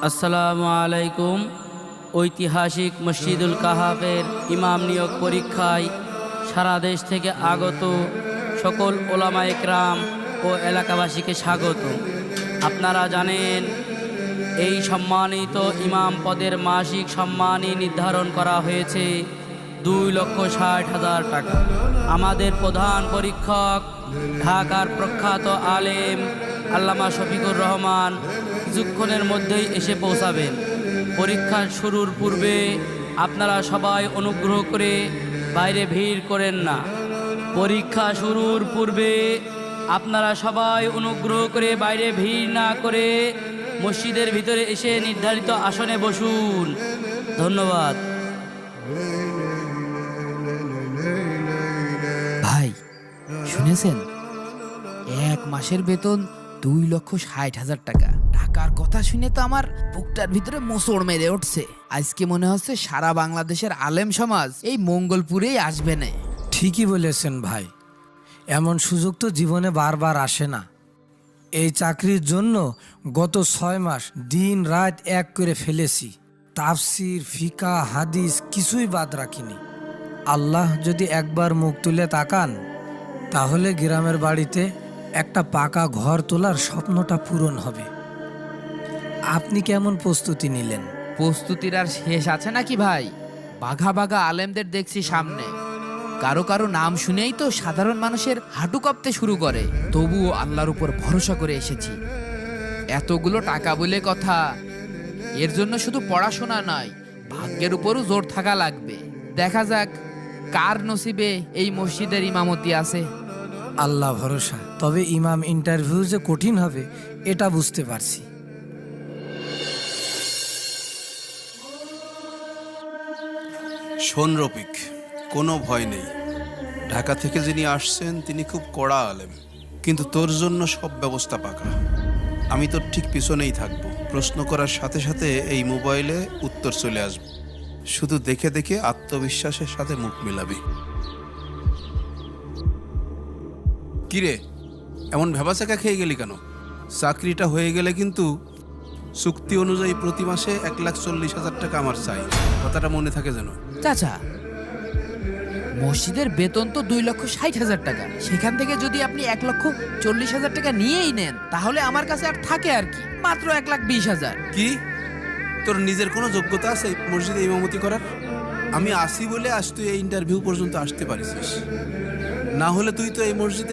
আসসালামু আলাইকুম। ঐতিহাসিক মসজিদুল কাহাফের ইমাম নিয়োগ পরীক্ষায় সারা দেশ থেকে আগত সকল ওলামা একরাম ও এলাকাবাসীকে স্বাগত। আপনারা জানেন এই সম্মানিত ইমাম পদের মাসিক সম্মানই নির্ধারণ করা হয়েছে 2,60,000 টাকা। আমাদের প্রধান পরীক্ষক ঢাকার প্রখ্যাত আলেম আল্লামা শফিকুর রহমান কিছুক্ষণের মধ্যেই এসে পৌঁছাবেন। পরীক্ষা শুরুর পূর্বে আপনারা সবাই অনুগ্রহ করে বাইরে ভিড় করেন না। পরীক্ষা শুরুর পূর্বে আপনারা সবাই অনুগ্রহ করে বাইরে ভিড় না করে মসজিদের ভিতরে এসে নির্ধারিত আসনে বসুন। ধন্যবাদ। ভাই শুনেছেন, 1 মাসের বেতন 2,60,000 টাকা। টাকার কথা শুনে তো আমার বুকটার ভিতরে মোচড় মেরে উঠছে। আজকে মনে হচ্ছে সারা বাংলাদেশের আলেম সমাজ এই মঙ্গলপুরেই আসবে না। ঠিকই বলেছেন ভাই, এমন সুযোগ তো জীবনে বারবার আসে না। এই চাকরির জন্য গত 6 মাস দিন রাত এক করে ফেলেছি। তাফসির, ফিকা, হাদিস কিছুই বাদ রাখিনি। আল্লাহ যদি একবার মুখ তুলে তাকান, তাহলে গ্রামের বাড়িতে একটা পাকা ঘর তোলার স্বপ্নটা পূরণ হবে। আপনি কেমন প্রস্তুতি নিলেন? প্রস্তুতির আর শেষ আছে নাকি ভাই? বাঘা বাঘা আলেমদের দেখছি সামনে। কারো কারো নাম শুনেই তো সাধারণ মানুষের হাঁটু কাঁপতে শুরু করে। তবুও আল্লাহর উপর ভরসা করে এসেছি। এতগুলো টাকা বলে কথা, এর জন্য শুধু পড়াশোনা নয়, ভাগ্যের উপরও জোর থাকা লাগবে। দেখা যাক কার নসিবে এই মসজিদের ইমামতি আছে। আল্লাহ ভরসা। তবে ইমাম ইন্টারভিউ যে কঠিন হবে এটা বুঝতে পারছি। শোন রফিক, কোনো ভয় নেই। ঢাকা থেকে যিনি আসছেন তিনি খুব কড়া আলেম, কিন্তু তোর জন্য সব ব্যবস্থা পাকা। আমি তোর ঠিক পিছনেই থাকবো। প্রশ্ন করার সাথে সাথে এই মোবাইলে উত্তর চলে আসবে। শুধু দেখে দেখে আত্মবিশ্বাসের সাথে মুখ মেলাবি। কিরে, এমন ভেবাচাকা খেয়ে গেলি কেন? চাকরিটা হয়ে গেলে কিন্তু চুক্তি অনুযায়ী প্রতি মাসে 1,40,000 টাকা আমার চাই। কথাটা মনে থাকে যেন। চাচা, মসজিদের বেতন তো 2,60,000 টাকা। সেখান থেকে যদি আপনি 1,40,000 টাকা নিয়েই নেন, তাহলে আমার কাছে আর থাকে আর কি, মাত্র 1,20,000। কি তোর নিজের কোনো যোগ্যতা আছে এই মসজিদে ইমামতি করার? আমি আসি বলে আজ তুই এই ইন্টারভিউ পর্যন্ত আসতে পারিস, না হলে তুই তো এই মসজিদে